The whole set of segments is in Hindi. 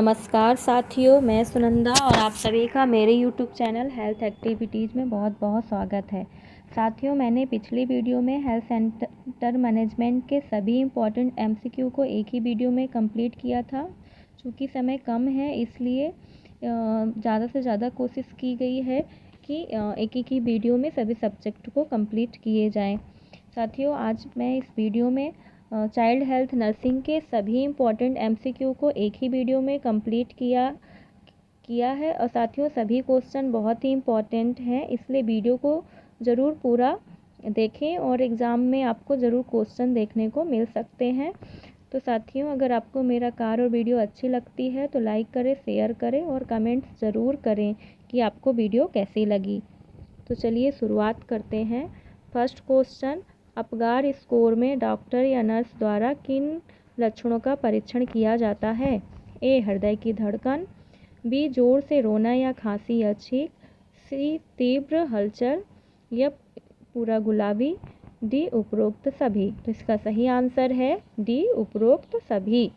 नमस्कार साथियों, मैं सुनंदा और आप सभी का मेरे यूट्यूब चैनल हेल्थ एक्टिविटीज़ में बहुत बहुत स्वागत है। साथियों, मैंने पिछली वीडियो में हेल्थ सेंटर मैनेजमेंट के सभी इम्पॉर्टेंट एमसीक्यू को एक ही वीडियो में कंप्लीट किया था। चूँकि समय कम है इसलिए ज़्यादा से ज़्यादा कोशिश की गई है कि एक ही वीडियो में सभी सब्जेक्ट को कंप्लीट किए जाएँ। साथियों, आज मैं इस वीडियो में चाइल्ड हेल्थ नर्सिंग के सभी इम्पॉर्टेंट एमसीक्यू को एक ही वीडियो में कंप्लीट किया है और साथियों सभी क्वेश्चन बहुत ही इम्पॉर्टेंट हैं, इसलिए वीडियो को ज़रूर पूरा देखें और एग्ज़ाम में आपको ज़रूर क्वेश्चन देखने को मिल सकते हैं। तो साथियों, अगर आपको मेरा कार्य और वीडियो अच्छी लगती है तो लाइक करें, शेयर करें और कमेंट्स ज़रूर करें कि आपको वीडियो कैसी लगी। तो चलिए शुरुआत करते हैं। फर्स्ट क्वेश्चन, अपगार स्कोर में डॉक्टर या नर्स द्वारा किन लक्षणों का परीक्षण किया जाता है? ए. हृदय की धड़कन, बी. जोर से रोना या खांसी या छींक, सी. तीव्र हलचल या पूरा गुलाबी, डी. उपरोक्त सभी। तो इसका सही आंसर है डी. उपरोक्त सभी।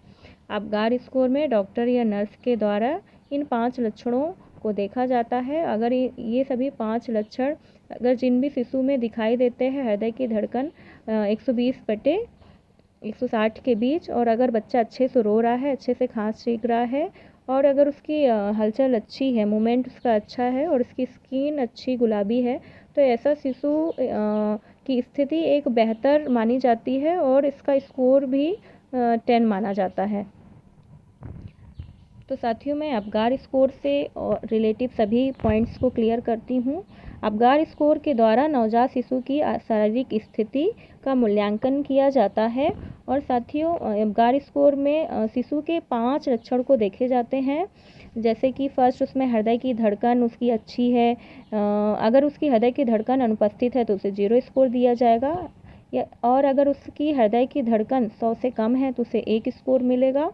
अपगार स्कोर में डॉक्टर या नर्स के द्वारा इन 5 लक्षणों को देखा जाता है। अगर ये सभी 5 लक्षण अगर जिन भी शिशु में दिखाई देते हैं, हृदय की धड़कन 120/160 के बीच, और अगर बच्चा अच्छे से रो रहा है, अच्छे से खांस छींक रहा है, और अगर उसकी हलचल अच्छी है, मूवमेंट उसका अच्छा है और उसकी स्किन अच्छी गुलाबी है, तो ऐसा शिशु की स्थिति एक बेहतर मानी जाती है और इसका स्कोर भी 10 माना जाता है। तो साथियों, मैं अपगार स्कोर से रिलेटिव सभी पॉइंट्स को क्लियर करती हूँ। अपगार स्कोर के द्वारा नवजात शिशु की शारीरिक स्थिति का मूल्यांकन किया जाता है और साथियों अपगार स्कोर में शिशु के 5 लक्षण को देखे जाते हैं। जैसे कि फर्स्ट, उसमें हृदय की धड़कन उसकी अच्छी है। अगर उसकी हृदय की धड़कन अनुपस्थित है तो उसे 0 स्कोर दिया जाएगा, और अगर उसकी हृदय की धड़कन 100 से कम है तो उसे 1 स्कोर मिलेगा,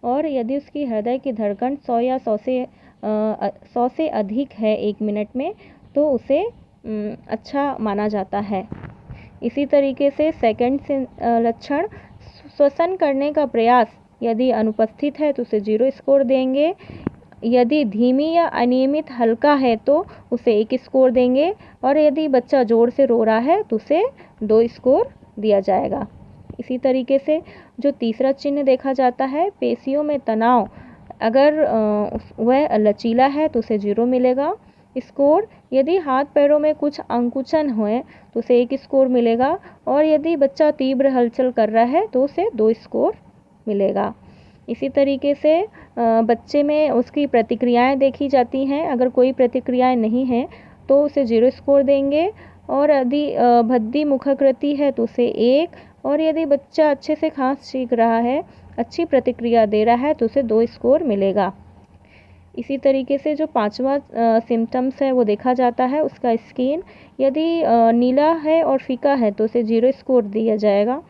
और यदि उसकी हृदय की धड़कन 100 या 100 से अधिक है 1 मिनट में तो उसे अच्छा माना जाता है। इसी तरीके से सेकंड लक्षण, श्वसन करने का प्रयास यदि अनुपस्थित है तो उसे 0 स्कोर देंगे। यदि धीमी या अनियमित हल्का है तो उसे 1 स्कोर देंगे, और यदि बच्चा जोर से रो रहा है तो उसे 2 स्कोर दिया जाएगा। इसी तरीके से जो तीसरा चिन्ह देखा जाता है, पेशियों में तनाव, अगर वह लचीला है तो उसे 0 मिलेगा स्कोर। यदि हाथ पैरों में कुछ अंकुचन हुए तो उसे 1 स्कोर मिलेगा, और यदि बच्चा तीव्र हलचल कर रहा है तो उसे 2 स्कोर मिलेगा। इसी तरीके से बच्चे में उसकी प्रतिक्रियाएं देखी जाती हैं। अगर कोई प्रतिक्रियाएं नहीं हैं तो उसे 0 स्कोर देंगे, और यदि भद्दी मुखाकृति है तो उसे 1, और यदि बच्चा अच्छे से खांस छींक रहा है, अच्छी प्रतिक्रिया दे रहा है तो उसे 2 स्कोर मिलेगा। इसी तरीके से जो 5वां सिम्टम्स है वो देखा जाता है, उसका स्किन यदि नीला है और फीका है तो उसे 0 स्कोर दिया जाएगा।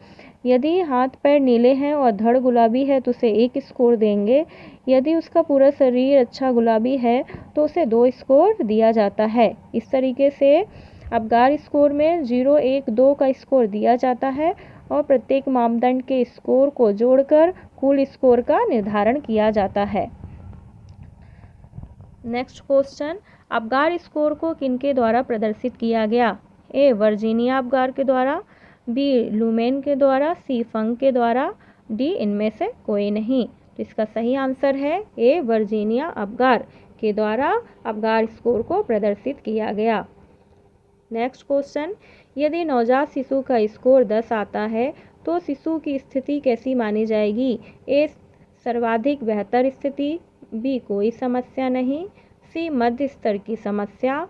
यदि हाथ पैर नीले हैं और धड़ गुलाबी है तो उसे 1 स्कोर देंगे। यदि उसका पूरा शरीर अच्छा गुलाबी है तो उसे 2 स्कोर दिया जाता है। इस तरीके से अपगार स्कोर में 0, 1, 2 का स्कोर दिया जाता है और प्रत्येक मापदंड के स्कोर को जोड़कर कुल स्कोर का निर्धारण किया जाता है। नेक्स्ट क्वेश्चन, अपगार स्कोर को किनके द्वारा प्रदर्शित किया गया? ए. वर्जीनिया अपगार के द्वारा, बी. लूमेन के द्वारा, सी. फंक के द्वारा, डी. इनमें से कोई नहीं। तो इसका सही आंसर है ए. वर्जीनिया अपगार के द्वारा अपगार स्कोर को प्रदर्शित किया गया। नेक्स्ट क्वेश्चन, यदि नवजात शिशु का स्कोर 10 आता है तो शिशु की स्थिति कैसी मानी जाएगी? ए. सर्वाधिक बेहतर स्थिति, बी. कोई समस्या नहीं, सी. मध्य स्तर की समस्या,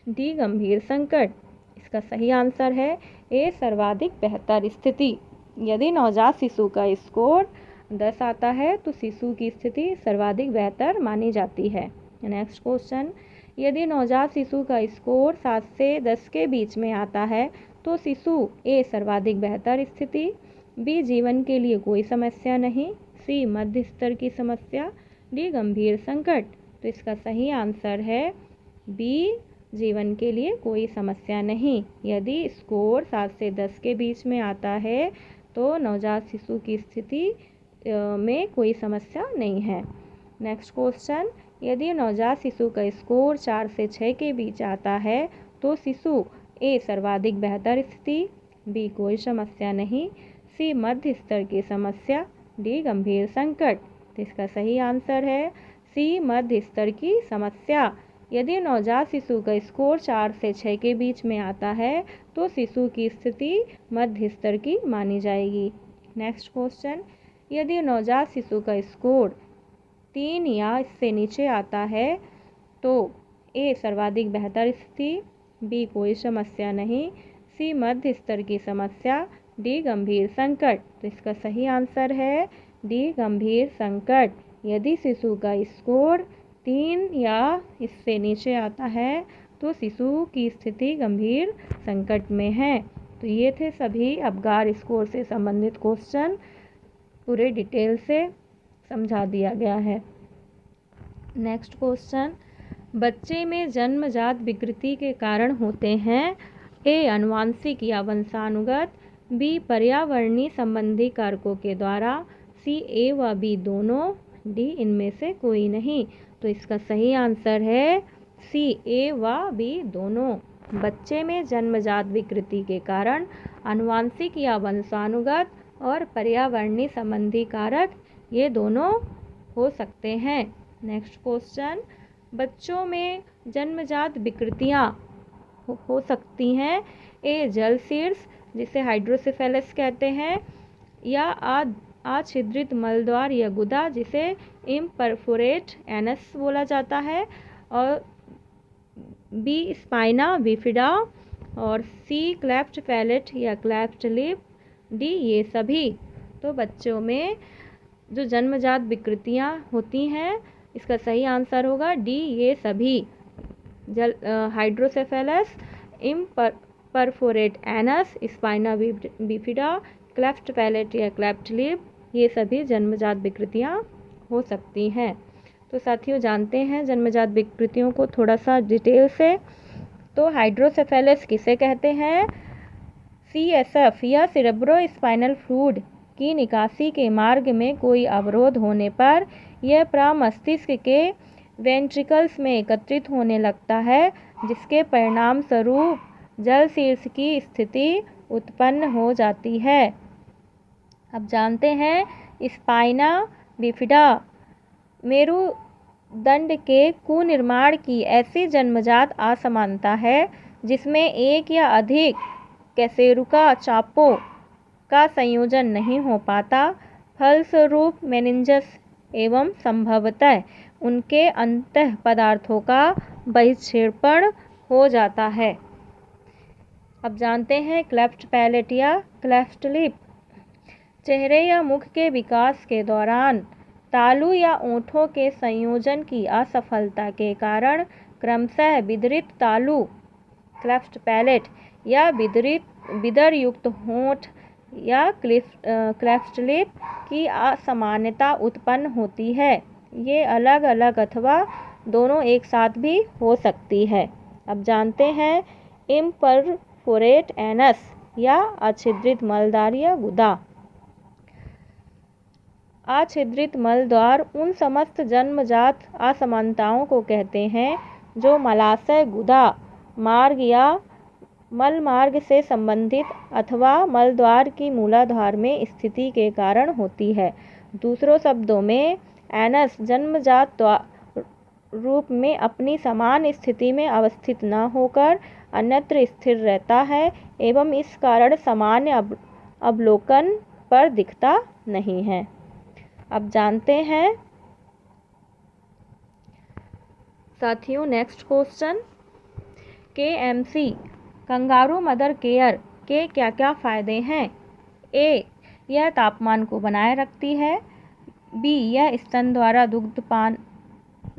डी. गंभीर संकट। इसका सही आंसर है ए. सर्वाधिक बेहतर स्थिति। यदि नवजात शिशु का स्कोर 10 आता है तो शिशु की स्थिति सर्वाधिक बेहतर मानी जाती है। नेक्स्ट क्वेश्चन, यदि नवजात शिशु का स्कोर 7 से 10 के बीच में आता है तो शिशु ए. सर्वाधिक बेहतर स्थिति, बी. जीवन के लिए कोई समस्या नहीं, सी. मध्य स्तर की समस्या, डी. गंभीर संकट। तो इसका सही आंसर है बी. जीवन के लिए कोई समस्या नहीं। यदि स्कोर 7 से 10 के बीच में आता है तो नवजात शिशु की स्थिति में कोई समस्या नहीं है। नेक्स्ट क्वेश्चन, यदि नवजात शिशु का स्कोर 4 से 6 के बीच आता है तो शिशु ए सर्वाधिक बेहतर स्थिति, बी कोई समस्या नहीं, सी मध्य स्तर की समस्या, डी गंभीर संकट। तो इसका सही आंसर है सी मध्य स्तर की समस्या। यदि नवजात शिशु का स्कोर 4 से 6 के बीच में आता है तो शिशु की स्थिति मध्य स्तर की मानी जाएगी। नेक्स्ट क्वेश्चन, यदि नवजात शिशु का स्कोर 3 या इससे नीचे आता है तो ए सर्वाधिक बेहतर स्थिति, बी कोई समस्या नहीं, सी मध्य स्तर की समस्या, डी गंभीर संकट। तो इसका सही आंसर है डी गंभीर संकट। यदि शिशु का स्कोर 3 या इससे नीचे आता है तो शिशु की स्थिति गंभीर संकट में है। तो ये थे सभी अपगार स्कोर से संबंधित क्वेश्चन, पूरे डिटेल से समझा दिया गया है। नेक्स्ट क्वेश्चन, बच्चे में जन्मजात विकृति के कारण होते हैं ए आनुवांशिक या वंशानुगत, बी पर्यावरणीय संबंधी कारकों के द्वारा, सी ए व बी दोनों, डी इनमें से कोई नहीं। तो इसका सही आंसर है सी ए व बी दोनों। बच्चे में जन्मजात विकृति के कारण आनुवांशिक या वंशानुगत और पर्यावरणीय संबंधी कारक ये दोनों हो सकते हैं। नेक्स्ट क्वेश्चन, बच्चों में जन्मजात विकृतियाँ हो सकती हैं ए जल शीर्ष जिसे हाइड्रोसेफेलस कहते हैं, या अछिद्रित मलद्वार या गुदा जिसे इम्परफोरेट एनस बोला जाता है, और बी स्पाइना बिफिडा, और सी क्लेफ्ट पैलेट या क्लेफ्ट लिप, डी ये सभी। तो बच्चों में जो जन्मजात विकृतियाँ होती हैं इसका सही आंसर होगा डी ये सभी। Hydrocephalus, imperforate anus, spina bifida, cleft palate या क्लेफ्ट लिप, ये सभी जन्मजात विकृतियाँ हो सकती हैं। तो साथियों जानते हैं जन्मजात विकृतियों को थोड़ा सा डिटेल से। तो हाइड्रोसेफेलस किसे कहते हैं? CSF या सेरेब्रो स्पाइनल फ्लूइड की निकासी के मार्ग में कोई अवरोध होने पर यह प्रमस्तिष्क के वेंट्रिकल्स में एकत्रित होने लगता है, जिसके परिणाम स्वरूप जल शीर्ष की स्थिति उत्पन्न हो जाती है। अब जानते हैं स्पाइना बिफिडा मेरुदंड के कुनिर्माण की ऐसी जन्मजात असमानता है जिसमें एक या अधिक कैसेरुका चापों का संयोजन नहीं हो पाता, फलस्वरूप मेनिंजस एवं संभवतः उनके अंतः पदार्थों का बहिक्षेपण हो जाता है। अब जानते हैं क्लेफ्ट पैलेट या क्लेफ्ट लिप। चेहरे या मुख के विकास के दौरान तालू या ओंठों के संयोजन की असफलता के कारण क्रमशः विदरित तालू क्लेफ्ट पैलेट या विदर युक्त होंठ या क्लेफ्ट लिप की असमानता उत्पन्न होती है। ये अलग अलग अथवा दोनों एक साथ भी हो सकती है। अब जानते हैं इम्परफोरेट एनस या अछिद्रित मलद्वार या गुदा। अछिद्रित मलद्वार उन समस्त जन्मजात असमानताओं को कहते हैं जो मलाशय गुदा मार्ग या मल मार्ग से संबंधित अथवा मलद्वार की मूलाधार में स्थिति के कारण होती है। दूसरों शब्दों में एनस जन्मजात रूप में अपनी समान स्थिति में अवस्थित न होकर अन्यत्र स्थिर रहता है एवं इस कारण सामान्य अवलोकन पर दिखता नहीं है। अब जानते हैं साथियों next question, KMC kangaroo mother care के क्या क्या फ़ायदे हैं? ए यह तापमान को बनाए रखती है, बी यह स्तन द्वारा दुग्धपान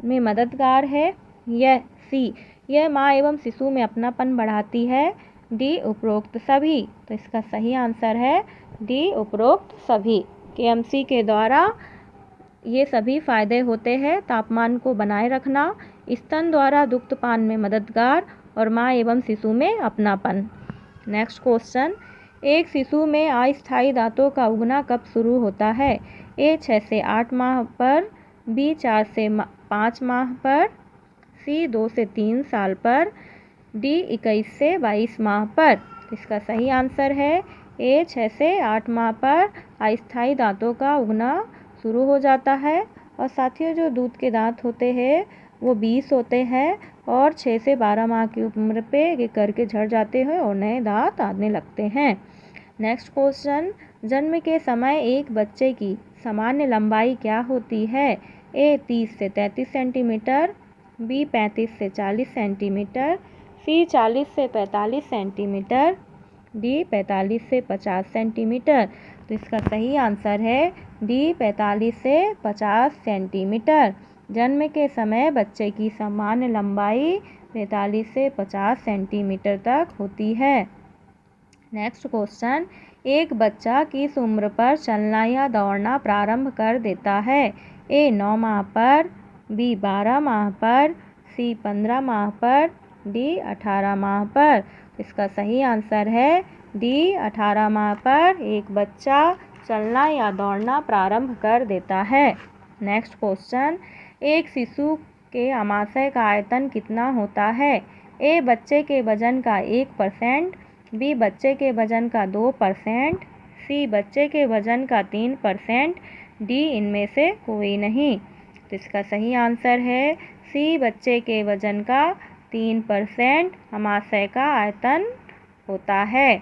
में मददगार है, यह सी यह माँ एवं शिशु में अपनापन बढ़ाती है, डी उपरोक्त सभी। तो इसका सही आंसर है डी उपरोक्त सभी। KMC के द्वारा ये सभी फायदे होते हैं, तापमान को बनाए रखना, स्तन द्वारा दुग्धपान में मददगार और माँ एवं शिशु में अपनापन। नेक्स्ट क्वेश्चन, एक शिशु में अस्थायी दांतों का उगना कब शुरू होता है? ए 6 से 8 माह पर, बी 4 से 5 माह पर, सी 2 से 3 साल पर, डी 21 से 22 माह पर। इसका सही आंसर है ए 6 से 8 माह पर अस्थायी दांतों का उगना शुरू हो जाता है। और साथियों, जो दूध के दांत होते हैं वो 20 होते हैं और 6 से 12 माह की उम्र पे ये करके झड़ जाते हैं और नए दांत आने लगते हैं। नेक्स्ट क्वेश्चन, जन्म के समय एक बच्चे की सामान्य लंबाई क्या होती है? ए 30 से 33 सेंटीमीटर, बी 35 से 40 सेंटीमीटर, सी 40 से 45 सेंटीमीटर, डी 45 से 50 सेंटीमीटर। तो इसका सही आंसर है डी 45 से 50 सेंटीमीटर। जन्म के समय बच्चे की सामान्य लंबाई 45 से 50 सेंटीमीटर तक होती है। नेक्स्ट क्वेश्चन, एक बच्चा किस उम्र पर चलना या दौड़ना प्रारंभ कर देता है? ए 9 माह पर, बी 12 माह पर, सी 15 माह पर, डी 18 माह पर। इसका सही आंसर है डी 18 माह पर एक बच्चा चलना या दौड़ना प्रारंभ कर देता है। नेक्स्ट क्वेश्चन, एक शिशु के आमाशय का आयतन कितना होता है? ए बच्चे के वजन का 1%, बी बच्चे के वजन का 2%, सी बच्चे के वजन का 3%, डी इनमें से कोई नहीं। तो इसका सही आंसर है सी बच्चे के वजन का 3% आमाशय का आयतन होता है।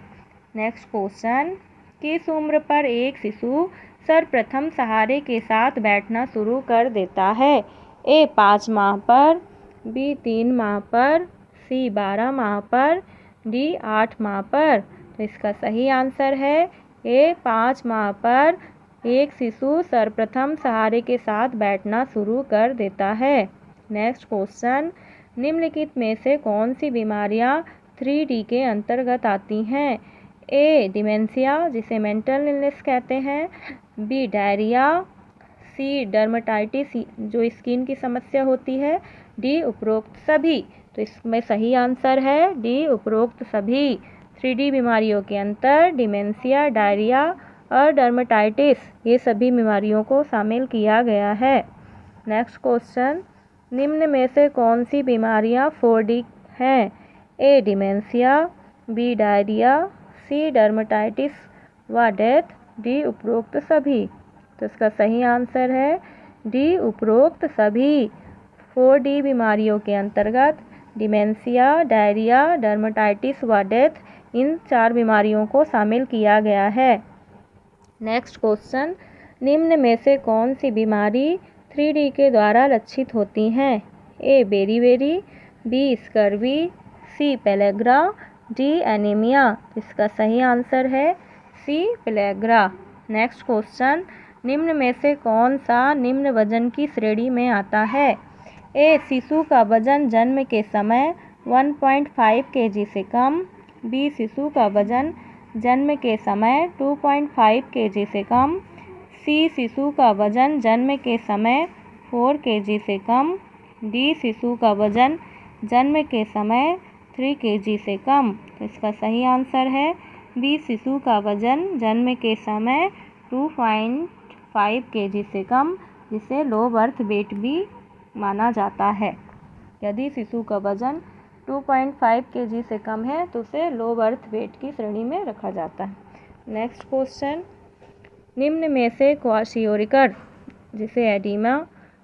नेक्स्ट क्वेश्चन, किस उम्र पर एक शिशु सर्वप्रथम सहारे के साथ बैठना शुरू कर देता है? ए 5 माह पर, बी 3 माह पर, सी 12 माह पर, डी 8 माह पर। तो इसका सही आंसर है ए 5 माह पर एक शिशु सर्वप्रथम सहारे के साथ बैठना शुरू कर देता है। नेक्स्ट क्वेश्चन, निम्नलिखित में से कौन सी बीमारियां 3D के अंतर्गत आती हैं? ए डिमेंशिया, जिसे मेंटल इलनेस कहते हैं, बी डायरिया, सी डर्मेटाइटिस जो स्किन की समस्या होती है, डी उपरोक्त सभी। तो इसमें सही आंसर है डी उपरोक्त सभी। 3D बीमारियों के अंतर डिमेंशिया, डायरिया और डर्मेटाइटिस ये सभी बीमारियों को शामिल किया गया है। नेक्स्ट क्वेश्चन, निम्न में से कौन सी बीमारियां 4D हैं? ए डिमेंशिया, बी डायरिया, सी डर्मेटाइटिस व डेथ, डी उपरोक्त सभी। तो इसका सही आंसर है डी उपरोक्त सभी। 4D बीमारियों के अंतर्गत डिमेंशिया, डायरिया, डर्मेटाइटिस व डेथ इन 4 बीमारियों को शामिल किया गया है। नेक्स्ट क्वेश्चन, निम्न में से कौन सी बीमारी 3D के द्वारा लक्षित होती हैं? ए बेरीबेरी, बी स्कर्वी, सी पेलेग्रा, डी एनीमिया। इसका सही आंसर है सी पेलेग्रा। नेक्स्ट क्वेश्चन, निम्न में से कौन सा निम्न वजन की श्रेणी में आता है? ए शिशु का वजन जन्म के समय 1.5 kg से कम, बी शिशु का वजन जन्म के समय 2.5 kg से कम, सी शिशु का वजन जन्म के समय 4 kg से कम, डी शिशु का वजन जन्म के समय 3 kg से कम। तो इसका सही आंसर है बी शिशु का वजन जन्म के समय 2.5 kg से कम, जिसे लो बर्थ वेट भी माना जाता है। यदि शिशु का वजन 2.5 kg से कम है तो उसे लो बर्थ वेट की श्रेणी में रखा जाता है। नेक्स्ट क्वेश्चन, निम्न में से क्वाशियोरिकर जिसे एडिमा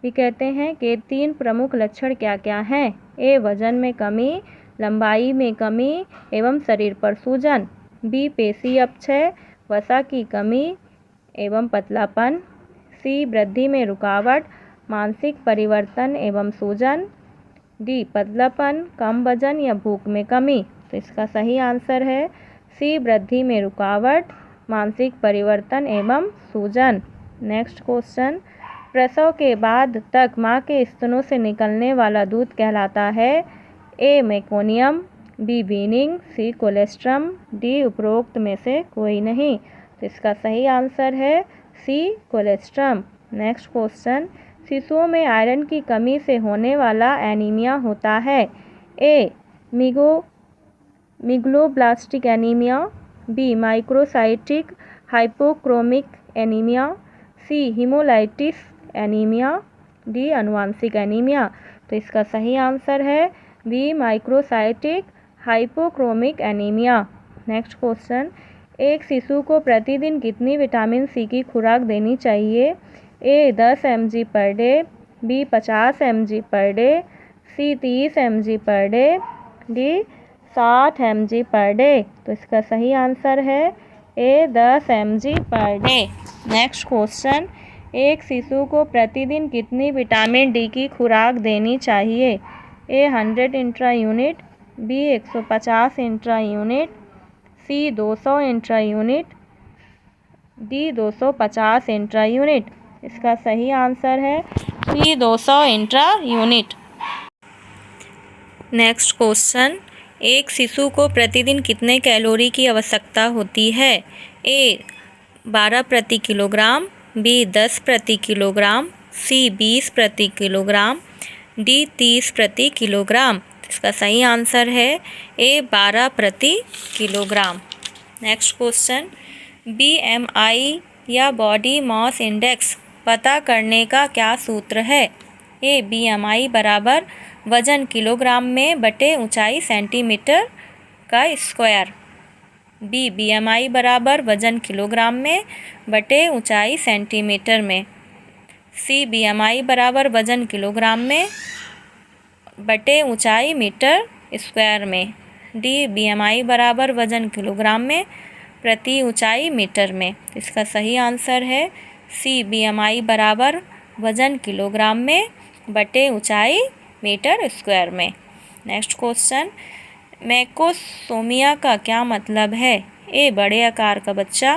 भी कहते हैं के 3 प्रमुख लक्षण क्या क्या हैं? ए वजन में कमी, लंबाई में कमी एवं शरीर पर सूजन, बी पेशी अपक्षय, वसा की कमी एवं पतलापन, सी वृद्धि में रुकावट, मानसिक परिवर्तन एवं सूजन, डी पतलापन, कम वजन या भूख में कमी। तो इसका सही आंसर है सी वृद्धि में रुकावट, मानसिक परिवर्तन एवं सूजन। नेक्स्ट क्वेश्चन, प्रसव के बाद तक मां के स्तनों से निकलने वाला दूध कहलाता है? ए मेकोनियम, बी वीनिंग, सी कोलेस्ट्रम, डी उपरोक्त में से कोई नहीं। तो इसका सही आंसर है सी कोलेस्ट्रम। नेक्स्ट क्वेश्चन, शिशुओं में आयरन की कमी से होने वाला एनीमिया होता है? A megaloblastic anaemia, B microcytic hypochromic anaemia, C haemolytic anaemia, D आनुवांशिक एनीमिया। तो इसका सही आंसर है B microcytic hypochromic anaemia. Next question, एक शिशु को प्रतिदिन कितनी विटामिन सी की खुराक देनी चाहिए? A 10 mg per day, B 50 mg per day, C 30 mg per day, D 60 mg per day. तो इसका सही आंसर है A 10 mg per day. Next question, एक शिशु को प्रतिदिन कितनी विटामिन डी की खुराक देनी चाहिए? A 100 intra unit, B 150 intra unit, C 200 intra unit, D 250 intra unit. इसका सही आंसर है C 200 intra unit. Next question, एक शिशु को प्रतिदिन कितने कैलोरी की आवश्यकता होती है? ए 12 प्रति किलोग्राम, बी 10 प्रति किलोग्राम, सी 20 प्रति किलोग्राम, डी 30 प्रति किलोग्राम। इसका सही आंसर है ए 12 प्रति किलोग्राम। नेक्स्ट क्वेश्चन, BMI या बॉडी मास इंडेक्स पता करने का क्या सूत्र है? ए BMI बराबर वजन किलोग्राम में बटे ऊंचाई सेंटीमीटर का स्क्वायर, बी BMI बराबर वजन किलोग्राम में बटे ऊंचाई सेंटीमीटर में, सी BMI बराबर वजन किलोग्राम में बटे ऊंचाई मीटर स्क्वायर में, डी BMI बराबर वजन किलोग्राम में प्रति ऊंचाई मीटर में। इसका सही आंसर है सी BMI बराबर वजन किलोग्राम में बटे ऊंचाई मीटर स्क्वायर में। नेक्स्ट क्वेश्चन, मैकोसोमिया का क्या मतलब है? ए बड़े आकार का बच्चा,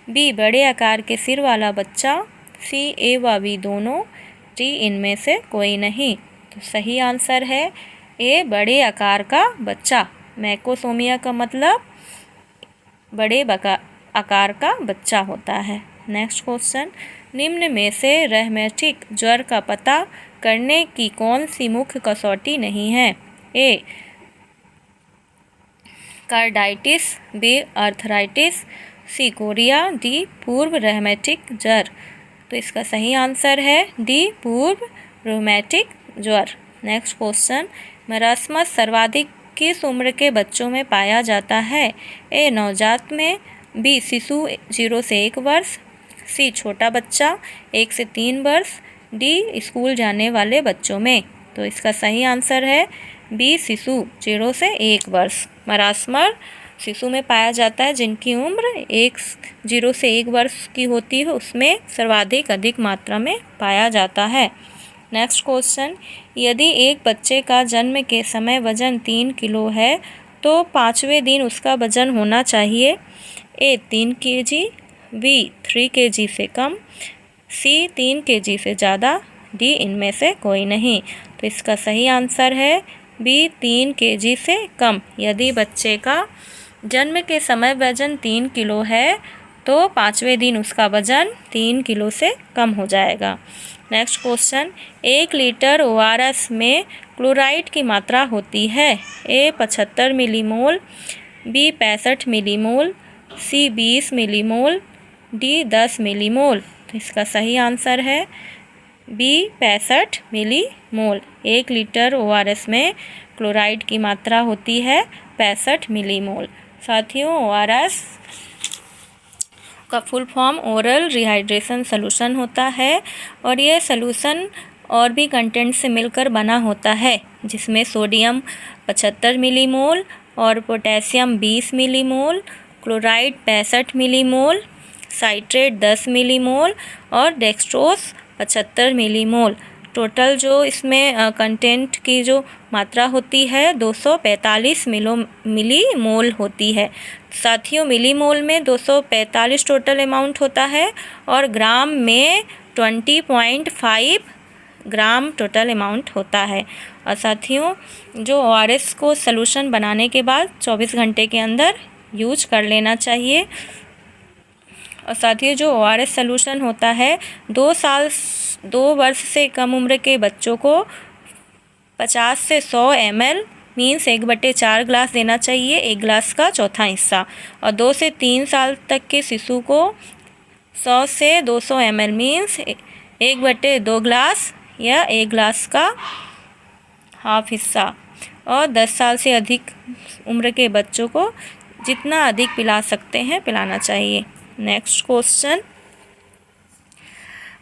बी बड़े आकार के सिर वाला बच्चा, सी ए व बी दोनों, डी इनमें से कोई नहीं। तो सही आंसर है ए बड़े आकार का बच्चा। मैकोसोमिया का मतलब बड़े आकार का बच्चा होता है। नेक्स्ट क्वेश्चन, निम्न में से रहमैटिक ज्वर का पता करने की कौन सी मुख्य कसौटी नहीं है? ए कार्डाइटिस, बी आर्थराइटिस, सी कोरिया, डी पूर्व रहमैटिक ज्वर। तो इसका सही आंसर है डी पूर्व रहमैटिक ज्वर। नेक्स्ट क्वेश्चन, मरासमस सर्वाधिक किस उम्र के बच्चों में पाया जाता है? ए नवजात में, बी शिशु 0 से 1 वर्ष, सी छोटा बच्चा 1 से 3 वर्ष, डी स्कूल जाने वाले बच्चों में। तो इसका सही आंसर है बी शिशु 0 से 1 वर्ष। मरासमस शिशु में पाया जाता है जिनकी उम्र 0 से 1 वर्ष की होती है, उसमें सर्वाधिक अधिक मात्रा में पाया जाता है। नेक्स्ट क्वेश्चन, यदि एक बच्चे का जन्म के समय वजन 3 किलो है तो 5वें दिन उसका वजन होना चाहिए? ए 3 kg, बी 3 kg से कम, सी 3 kg से ज़्यादा, डी इनमें से कोई नहीं। तो इसका सही आंसर है बी 3 kg से कम। यदि बच्चे का जन्म के समय वजन 3 किलो है तो 5वें दिन उसका वजन 3 किलो से कम हो जाएगा। नेक्स्ट क्वेश्चन, 1 लीटर ORS में क्लोराइड की मात्रा होती है? ए 75 मिलीमोल, बी 65 मिलीमोल, सी 20 मिलीमोल, डी 10 मिलीमोल। तो इसका सही आंसर है बी 65 मिलीमोल। 1 लीटर ORS में क्लोराइड की मात्रा होती है 65 मिलीमोल। साथियों, ORS का full form oral rehydration solution होता है और यह सॉल्यूशन और भी कंटेंट से मिलकर बना होता है, जिसमें सोडियम 75 मिलीमोल और potassium 20 millimole, chloride 65 millimole, citrate 10 millimole और डेक्सट्रोज 75 मिलीमोल। टोटल जो इसमें कंटेंट की जो मात्रा होती है 245 मिलीमोल होती है। साथियों, मिलीमोल में 245 टोटल अमाउंट होता है और ग्राम में 20.5 ग्राम टोटल अमाउंट होता है। और साथियों, जो ORS को सॉल्यूशन बनाने के बाद 24 घंटे के अंदर यूज कर लेना चाहिए। और साथियों, जो ORS सॉल्यूशन होता है 2 वर्ष से कम उम्र के बच्चों को 50 से 100 ml मीन्स 1/4 ग्लास देना चाहिए, 1 ग्लास का चौथा हिस्सा। और 2 से 3 साल तक के शिशु को 100 से 200 ml मीन्स 1/2 ग्लास या 1 ग्लास का हाफ हिस्सा। और 10 साल से अधिक उम्र के बच्चों को जितना अधिक पिला सकते हैं पिलाना चाहिए। नेक्स्ट क्वेश्चन,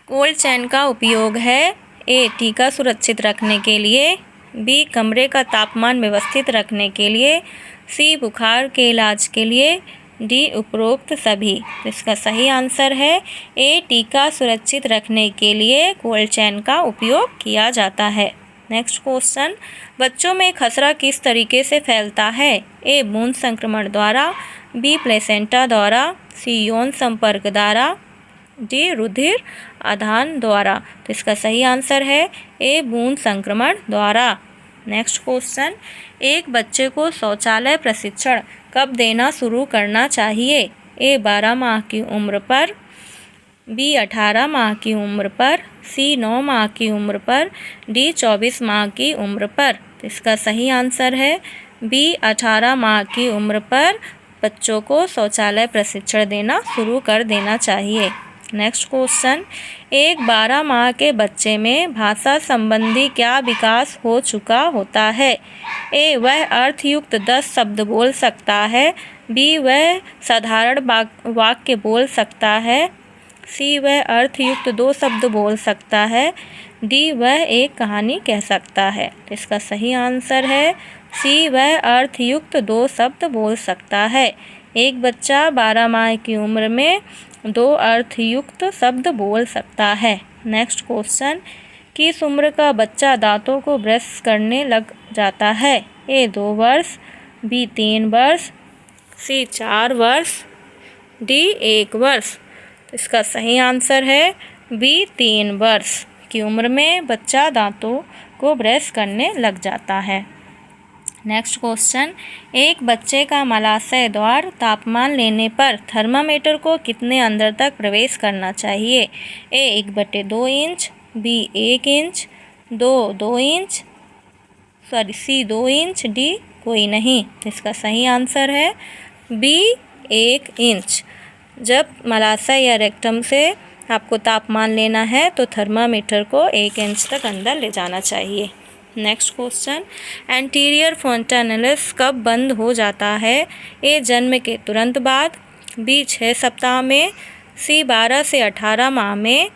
कोल्ड चेन का उपयोग है ए टीका सुरक्षित रखने के लिए, बी कमरे का तापमान व्यवस्थित रखने के लिए, सी बुखार के इलाज के लिए, डी उपरोक्त सभी। इसका सही आंसर है ए टीका सुरक्षित रखने के लिए कोल्ड चेन का उपयोग किया जाता है। नेक्स्ट क्वेश्चन, बच्चों में खसरा किस तरीके से फैलता है? ए बूंद संक्रमण द्वारा, बी प्लेसेंटा द्वारा, सी यौन संपर्क द्वारा, डी रुधिर आदान द्वारा। तो इसका सही आंसर है ए बूंद संक्रमण द्वारा। नेक्स्ट क्वेश्चन, एक बच्चे को शौचालय प्रशिक्षण कब देना शुरू करना चाहिए? ए 12 माह की उम्र पर, बी 18 माह की उम्र पर, सी 9 माह की उम्र पर, डी 24 माह की उम्र पर। तो इसका सही आंसर है बी 18 माह की उम्र पर बच्चों को शौचालय प्रशिक्षण देना शुरू कर देना चाहिए। नेक्स्ट क्वेश्चन, एक 12 माह के बच्चे में भाषा संबंधी क्या विकास हो चुका होता है? ए वह अर्थयुक्त 10 शब्द बोल सकता है, बी वह साधारण वाक्य बोल सकता है, सी वह अर्थयुक्त 2 शब्द बोल सकता है, डी वह एक कहानी कह सकता है। तो इसका सही आंसर है सी वह अर्थयुक्त 2 शब्द बोल सकता है। एक बच्चा 12 माह की उम्र में 2 अर्थयुक्त शब्द बोल सकता है। नेक्स्ट क्वेश्चन, किस उम्र का बच्चा दांतों को ब्रश करने लग जाता है? ए 2 वर्ष, बी 3 वर्ष, सी 4 वर्ष, डी 1 वर्ष। तो इसका सही आंसर है बी 3 वर्ष की उम्र में बच्चा दांतों को ब्रश करने लग जाता है। नेक्स्ट क्वेश्चन, एक बच्चे का मलाशय द्वार तापमान लेने पर थर्मामीटर को कितने अंदर तक प्रवेश करना चाहिए? ए 1/2 इंच, बी 1 इंच, सी 2 इंच, डी कोई नहीं। तो इसका सही आंसर है बी 1 इंच। जब मलाशय या रेक्टम से आपको तापमान लेना है तो थर्मामीटर को 1 इंच तक अंदर ले जाना चाहिए। नेक्स्ट क्वेश्चन, एंटीरियर फोंटानेलिस कब बंद हो जाता है? ए जन्म के तुरंत बाद, बी 6 सप्ताह में, सी 12 से 18 माह में,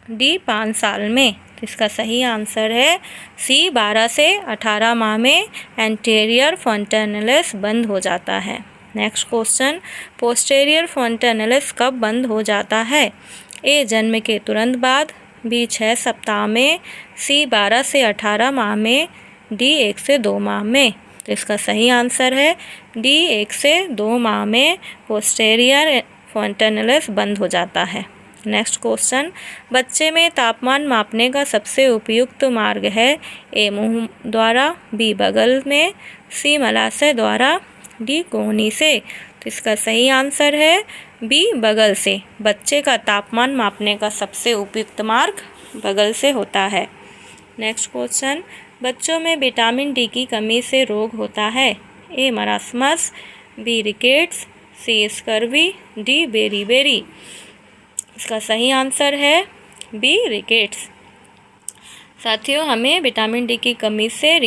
डी 5 साल में। तो इसका सही आंसर है सी 12 से 18 माह में एंटीरियर फोंटानेलिस बंद हो जाता है। नेक्स्ट क्वेश्चन, पोस्टीरियर फोंटानेलिस कब बंद हो जाता है? ए जन्म के तुरंत बाद, बी 6 सप्ताह में, सी 12 से 18 माह में, डी 1 से 2 माह में। तो इसका सही आंसर है डी 1 से 2 माह में पोस्टीरियर फोंटानेलिस बंद हो जाता है। नेक्स्ट क्वेश्चन, बच्चे में तापमान मापने का सबसे उपयुक्त मार्ग है? ए मुंह द्वारा, बी बगल में, सी मलाशय द्वारा, डी कोहनी से। तो इसका सही आंसर है बी बगल से। बच्चे का तापमान मापने का सबसे उपयुक्त मार्ग बगल से होता है। नेक्स्ट क्वेश्चन, बच्चों में विटामिन डी की कमी से रोग होता है? A marasmus, B rickets, C scurvy, D बेरी। इसका सही आंसर है बी रिकेट्स। साथियों, हमें विटामिन डी की कमी से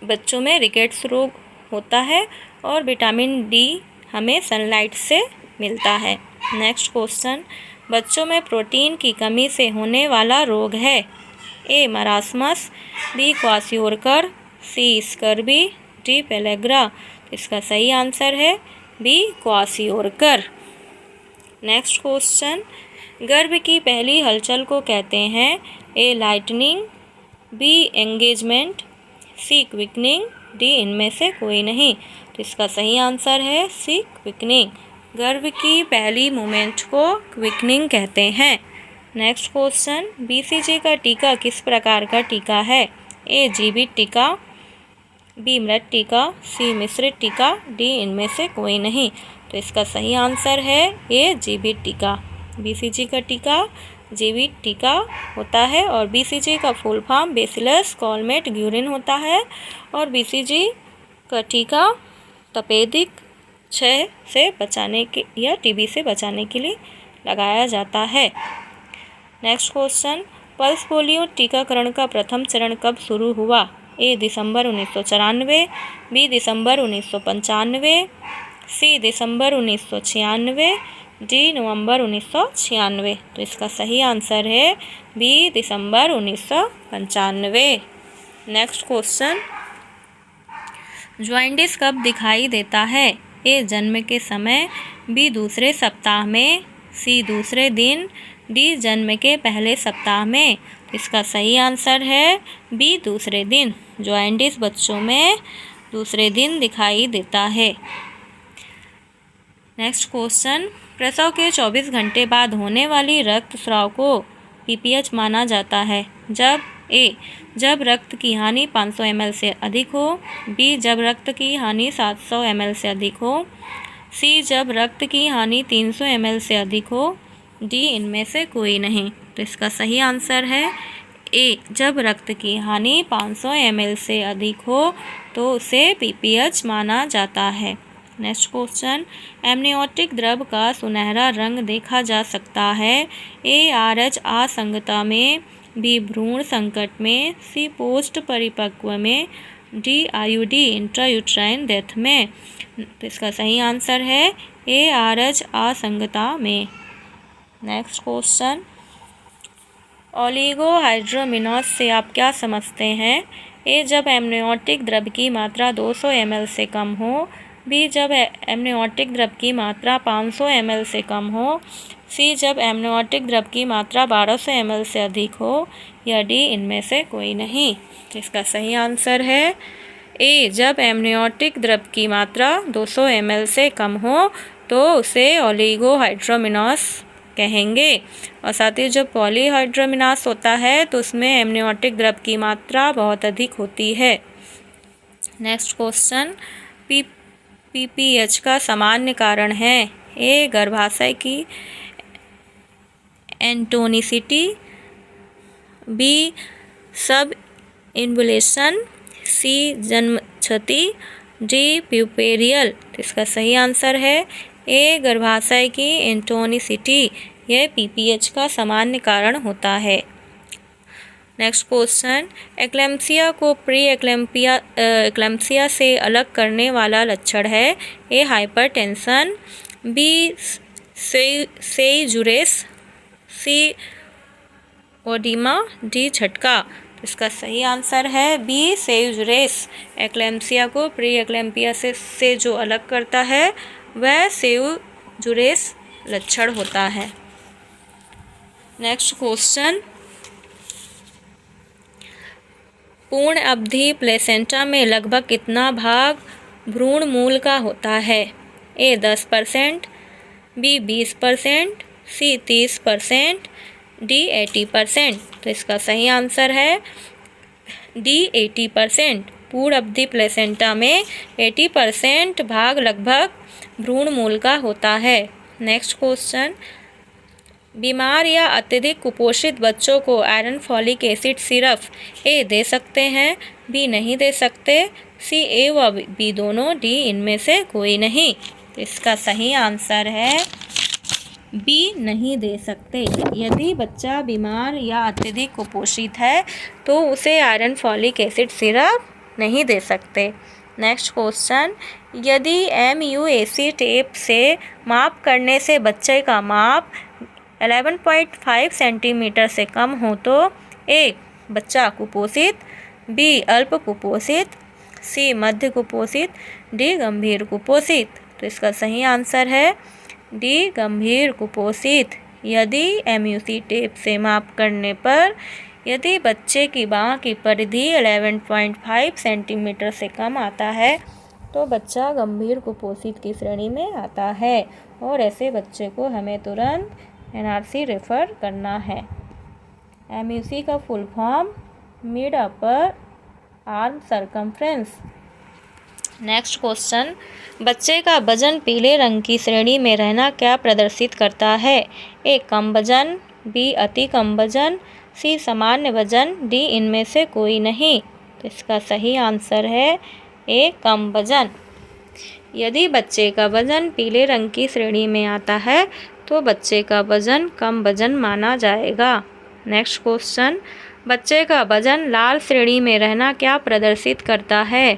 बच्चों में रिकेट्स रोग होता है और विटामिन डी हमें सनलाइट से मिलता है। नेक्स्ट क्वेश्चन, बच्चों में प्रोटीन की कमी से होने वाला रोग है? A marasmus, B kwashiorkor, C scurvy, D pellagra. इसका सही आंसर है बी क्वाशियोरकर। नेक्स्ट क्वेश्चन, गर्भ की पहली हलचल को कहते हैं? A lightning, B engagement, C quickening, D इनमें से कोई नहीं। तो इसका सही आंसर है सी क्विकनिंग। गर्भ की पहली मूवमेंट को क्विकनिंग कहते हैं। नेक्स्ट क्वेश्चन, बीसीजी का टीका किस प्रकार का टीका है? ए जीवित टीका, बी मृत टीका, सी मिश्रित टीका, डी इनमें से कोई नहीं। तो इसका सही आंसर है ए जीवित टीका। बीसीजी का टीका जीवित टीका होता है और बीसीजी का फुल फॉर्म बेसिलस कॉलमेट ग्यूरिन होता है और बीसीजी का टीका तपेदिक क्षय से बचाने के या टीबी से बचाने के लिए लगाया जाता है। नेक्स्ट क्वेश्चन, पल्स पोलियो टीकाकरण का प्रथम चरण कब शुरू हुआ? ए दिसंबर 1994, बी दिसंबर 1995, सी दिसंबर 1996, डी नवंबर 1996। तो इसका सही आंसर है बी दिसंबर 1995। नेक्स्ट क्वेश्चन, जॉइंटिस कब दिखाई देता है? ए जन्म के समय, बी दूसरे सप्ताह में, सी दूसरे दिन, डी जन्म के पहले सप्ताह में। तो इसका सही आंसर है बी दूसरे दिन। जॉइंटिस बच्चों में दूसरे दिन दिखाई देता है। नेक्स्ट क्वेश्चन, प्रसव के 24 घंटे बाद होने वाली रक्तस्राव को पीपीएच माना जाता है जब रक्त की हानि 500 ml से अधिक हो, बी जब रक्त की हानि 700 ml से अधिक हो, सी जब रक्त की हानि 300 ml से अधिक हो, डी इनमें से कोई नहीं। तो इसका सही आंसर है ए जब रक्त की हानि 500 ml से अधिक हो तो उसे पीपीएच माना जाता है। नेक्स्ट क्वेश्चन, एमनियोटिक द्रव का सुनहरा रंग देखा जा सकता है ए आरएच असंगता में, बी भ्रूण संकट में, सी पोस्ट परिपक्व में, डी आईयूडी इंट्रायूट्राइन डेथ में। तो इसका सही आंसर है ए आरएच असंगता में। नेक्स्ट क्वेश्चन, ओलिगोहाइड्रोमिनोस से आप क्या समझते हैं? ए जब एमनियोटिक द्रव की मात्रा 200 ml से कम हो, बी जब एमनियोटिक द्रव की मात्रा 500 ml से कम हो, सी जब एमनियोटिक द्रव की मात्रा 1200 ml से अधिक हो, या डी इनमें से कोई नहीं। तो इसका सही आंसर है ए जब एमनियोटिक द्रव की मात्रा 200 ml से कम हो तो उसे ओलिगोहाइड्रोमिनोस कहेंगे। और साथ ही जब पॉलीहाइड्रोमिनोस होता है तो उसमें एमनियोटिक द्रव की मात्रा बहुत अधिक होती है। नेक्स्ट क्वेश्चन, पीपीएच का सामान्य कारण है ए गर्भाशय की एंटोनिसिटी, बी सब इन्वुलेशन, सी जन्म क्षति, डी प्यूपेरियल। तो इसका सही आंसर है ए गर्भाशय की एंटोनिसिटी। यह पीपीएच का सामान्य कारण होता है। नेक्स्ट क्वेश्चन, एक्लेम्पसिया को प्री एक्लेम्पसिया से अलग करने वाला लक्षण है ए हाइपरटेंशन, बी सेइजुरेस, सी ओडिमा, डी झटका। तो इसका सही आंसर है बी सेइजुरेस। एक्लेम्पसिया को प्री एक्लेम्पिया से जो अलग करता है वह सेइजुरेस लक्षण होता है। नेक्स्ट क्वेश्चन, पूर्ण अवधि प्लेसेंटा में लगभग कितना भाग भ्रूण मूल का होता है? A 10%, B 20%, C 30%, D 80%। तो इसका सही आंसर है डी 80%। पूर्ण अवधि प्लेसेंटा में 80% भाग लगभग भ्रूण मूल का होता है। नेक्स्ट क्वेश्चन, बीमार या अत्यधिक कुपोषित बच्चों को आयरन फॉलिक एसिड सिरप ए दे सकते हैं, बी नहीं दे सकते, सी ए व बी दोनों, डी इनमें से कोई नहीं। तो इसका सही आंसर है बी नहीं दे सकते। यदि बच्चा बीमार या अत्यधिक कुपोषित है तो उसे आयरन फॉलिक एसिड सिरप नहीं दे सकते। नेक्स्ट क्वेश्चन, यदि MUAC टेप से माप करने से बच्चे का माप 11.5 सेंटीमीटर से कम हो तो ए बच्चा कुपोषित, बी अल्प कुपोषित, सी मध्य कुपोषित, डी गंभीर कुपोषित। तो इसका सही आंसर है डी गंभीर कुपोषित। यदि MUAC टेप से माप करने पर यदि बच्चे की बाँह की परिधि 11.5 सेंटीमीटर से कम आता है तो बच्चा गंभीर कुपोषित की श्रेणी में आता है और ऐसे बच्चे को हमें तुरंत NRC रेफ़र करना है। MUAC का full form mid upper arm circumference. Next question, बच्चे का वजन पीले रंग की श्रेणी में रहना क्या प्रदर्शित करता है? ए कम वजन, बी अति कम वजन, सी सामान्य वजन, डी इनमें से कोई नहीं। तो इसका सही आंसर है ए कम वजन। यदि बच्चे का वजन पीले रंग की श्रेणी में आता है तो बच्चे का वजन कम वजन माना जाएगा। नेक्स्ट क्वेश्चन, बच्चे का वजन लाल श्रेणी में रहना क्या प्रदर्शित करता है?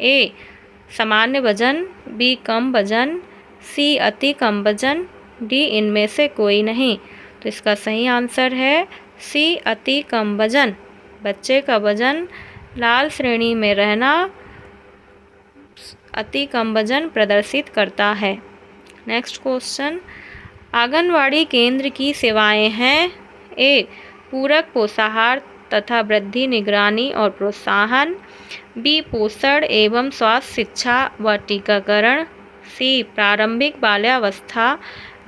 ए सामान्य वजन, बी कम वजन, सी अति कम वजन, डी इनमें से कोई नहीं। तो इसका सही आंसर है सी अति कम वजन। बच्चे का वजन लाल श्रेणी में रहना अति कम वजन प्रदर्शित करता है। नेक्स्ट क्वेश्चन, आंगनवाड़ी केंद्र की सेवाएं हैं। ए पूरक पोषाहार तथा वृद्धि निगरानी और प्रोत्साहन, बी पोषण एवं स्वास्थ्य शिक्षा व टीकाकरण, सी प्रारंभिक बाल्यावस्था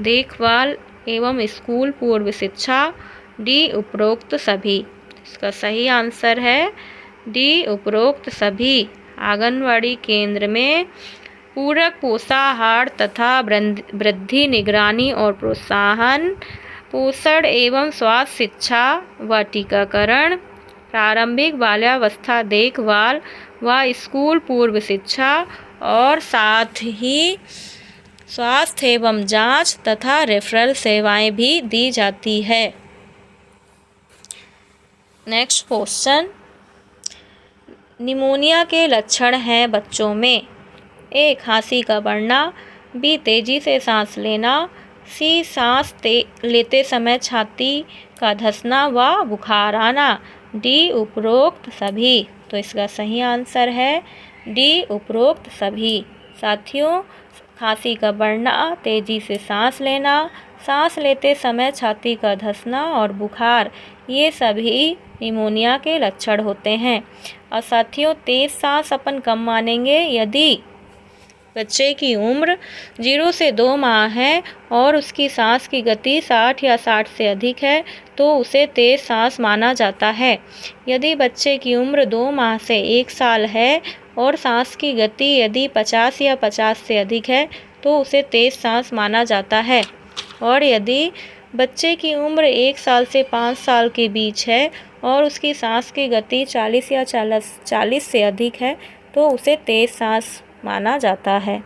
देखभाल एवं स्कूल पूर्व शिक्षा, डी उपरोक्त सभी। इसका सही आंसर है डी उपरोक्त सभी। आंगनवाड़ी केंद्र में पूरक पोषाहार तथा वृद्धि निगरानी और प्रोत्साहन, पोषण एवं स्वास्थ्य शिक्षा व टीकाकरण, प्रारंभिक बाल्यावस्था देखभाल व स्कूल पूर्व शिक्षा और साथ ही स्वास्थ्य एवं जांच तथा रेफरल सेवाएं भी दी जाती है। नेक्स्ट क्वेश्चन, निमोनिया के लक्षण हैं बच्चों में। ए खांसी का बढ़ना, बी तेजी से सांस लेना, सी सांस लेते समय छाती का धंसना व बुखार आना, डी उपरोक्त सभी। तो इसका सही आंसर है डी उपरोक्त सभी। साथियों, खांसी का बढ़ना, तेजी से सांस लेना, सांस लेते समय छाती का धंसना और बुखार, ये सभी निमोनिया के लक्षण होते हैं। और साथियों, तेज सांस अपन कम मानेंगे यदि बच्चे की उम्र 0 से 2 माह है और उसकी सांस की गति 60 या 60 से अधिक है तो उसे तेज सांस माना जाता है। यदि बच्चे की उम्र 2 माह से 1 साल है और सांस की गति यदि 50 या 50 से अधिक है तो उसे तेज सांस माना जाता है। और यदि बच्चे की उम्र 1 साल से 5 साल के बीच है और उसकी सांस की गति 40 या 40 से अधिक है तो उसे तेज सांस माना जाता है।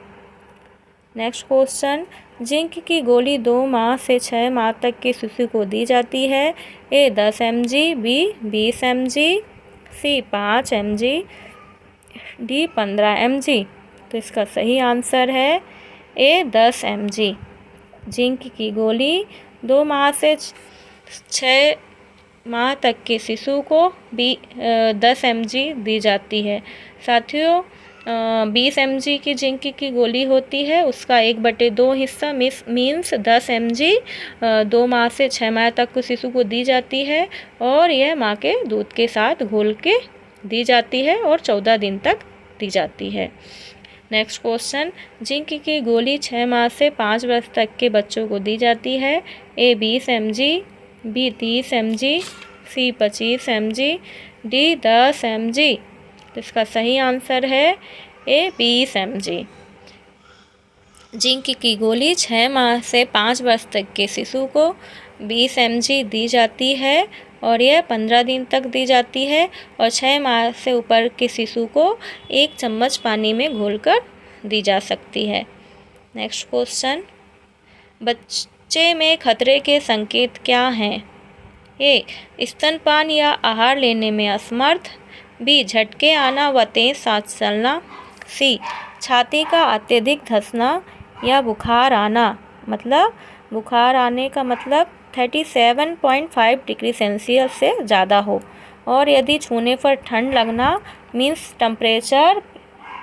नेक्स्ट क्वेश्चन, जिंक की गोली 2 माह से 6 माह तक के शिशु को दी जाती है। A 10 mg, B 20 mg, C 5 mg, D 15 mg। तो इसका सही आंसर है ए 10 mg। जिंक की गोली 2 माह से 6 माह तक के शिशु को 10 mg दी जाती है। साथियों, 20 mg की जिंक की गोली होती है, उसका 1/2 हिस्सा मीन्स 10 mg 2 माह से 6 माह तक को शिशु को दी जाती है और यह माँ के दूध के साथ घोल के दी जाती है और 14 दिन तक दी जाती है। नेक्स्ट क्वेश्चन, जिंक की गोली 6 माह से 5 वर्ष तक के बच्चों को दी जाती है। ए 20 mg, बी 30 mg, सी 25 mg, डी 10 mg। तो इसका सही आंसर है ए 20 mg। जिंक की गोली 6 माह से 5 वर्ष तक के शिशु को 20 mg दी जाती है और यह 15 दिन तक दी जाती है और 6 माह से ऊपर के शिशु को 1 चम्मच पानी में घोलकर दी जा सकती है। नेक्स्ट क्वेश्चन, बच्चे में खतरे के संकेत क्या हैं? ए स्तनपान या आहार लेने में असमर्थ, बी झटके आना व तेज सांस चलना, सी छाती का अत्यधिक धंसना या बुखार आना, मतलब बुखार आने का मतलब 37.5 डिग्री सेल्सियस से ज़्यादा हो और यदि छूने पर ठंड लगना मीन्स टेम्परेचर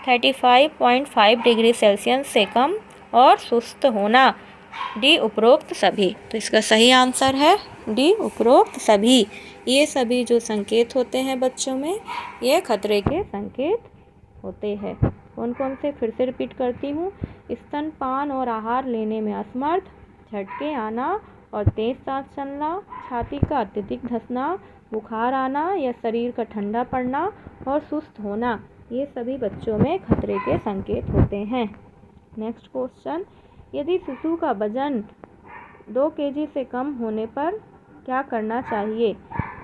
35.5 डिग्री सेल्सियस से कम और सुस्त होना, डी उपरोक्त सभी। तो इसका सही आंसर है डी उपरोक्त सभी। ये सभी जो संकेत होते हैं बच्चों में, ये खतरे के संकेत होते हैं। कौन कौन से फिर से रिपीट करती हूँ, स्तनपान और आहार लेने में असमर्थ, झटके आना और तेज सांस चलना, छाती का अत्यधिक धंसना, बुखार आना या शरीर का ठंडा पड़ना और सुस्त होना, ये सभी बच्चों में खतरे के संकेत होते हैं। नेक्स्ट क्वेश्चन, यदि शिशु का वजन 2 kg से कम होने पर क्या करना चाहिए?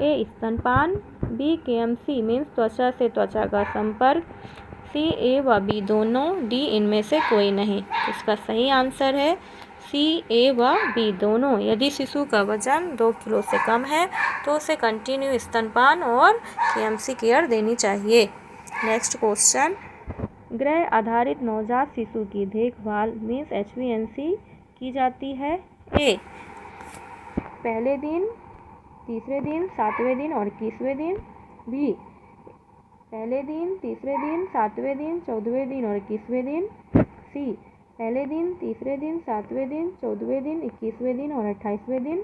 ए स्तनपान, बी KMC मीन्स त्वचा से त्वचा का संपर्क, सी ए व बी दोनों, डी इनमें से कोई नहीं। इसका सही आंसर है सी, ए व बी दोनों। यदि शिशु का वजन 2 किलो से कम है तो उसे कंटिन्यू स्तनपान और KMC केयर देनी चाहिए। नेक्स्ट क्वेश्चन, ग्रह आधारित नवजात शिशु की देखभाल मीन्स HVNC की जाती है। ए, पहले दिन, तीसरे दिन, 7वें दिन और 21वें दिन। बी, पहले दिन, तीसरे दिन, 7वें दिन, 14वें दिन और 21वें दिन। सी, पहले दिन, तीसरे दिन, 7वें दिन, 14वें दिन, 21वें दिन और 28वें दिन।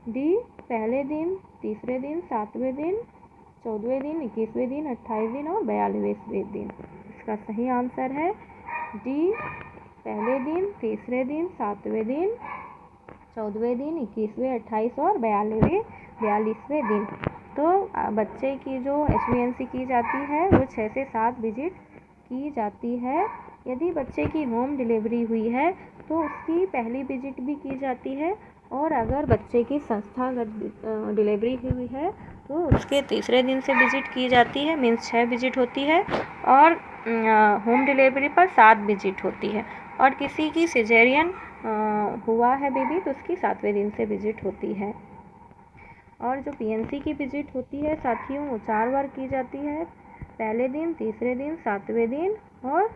डी, पहले दिन, तीसरे दिन, 7वें दिन, 14वें दिन, 21वें दिन, 28 दिन और 42वें दिन। इसका सही आंसर है डी, पहले दिन, तीसरे दिन, 7वें दिन, 14वें दिन, 21वें, 28 और 42वें दिन। तो बच्चे की जो HVNC की जाती है वो 6 से 7 विजिट की जाती है। यदि बच्चे की होम डिलीवरी हुई है तो उसकी पहली विजिट भी की जाती है, और अगर बच्चे की संस्थागत डिलीवरी हुई है तो उसके तीसरे दिन से विजिट की जाती है, मीन्स 6 विजिट होती है, और होम डिलीवरी पर 7 विजिट होती है। और किसी की सिजेरियन हुआ है बेबी तो उसकी 7वें दिन से विजिट होती है। और जो PNC की विजिट होती है साथियों वो 4 बार की जाती है, पहले दिन, तीसरे दिन, 7वें दिन और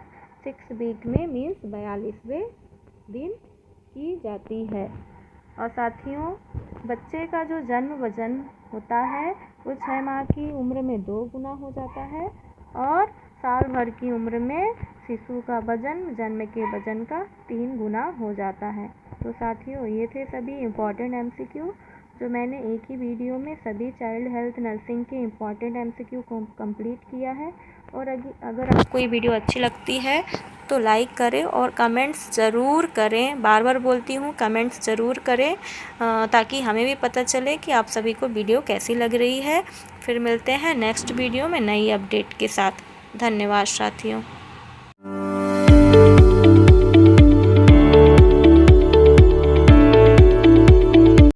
6 वीक में मीन्स 42वें दिन की जाती है। और साथियों बच्चे का जो जन्म वजन होता है वो 6 माह की उम्र में 2 गुना हो जाता है, और साल भर की उम्र में शिशु का वजन जन्म के वजन का 3 गुना हो जाता है। तो साथियों ये थे सभी इम्पॉर्टेंट MCQ जो मैंने एक ही वीडियो में सभी चाइल्ड हेल्थ नर्सिंग के इम्पॉर्टेंट MCQ को कंप्लीट किया है। और अगर आपको ये वीडियो अच्छी लगती है तो लाइक करें और कमेंट्स ज़रूर करें, बार बार बोलती हूँ कमेंट्स ज़रूर करें, ताकि हमें भी पता चले कि आप सभी को वीडियो कैसी लग रही है। फिर मिलते हैं नेक्स्ट वीडियो में नई अपडेट के साथ। धन्यवाद साथियों।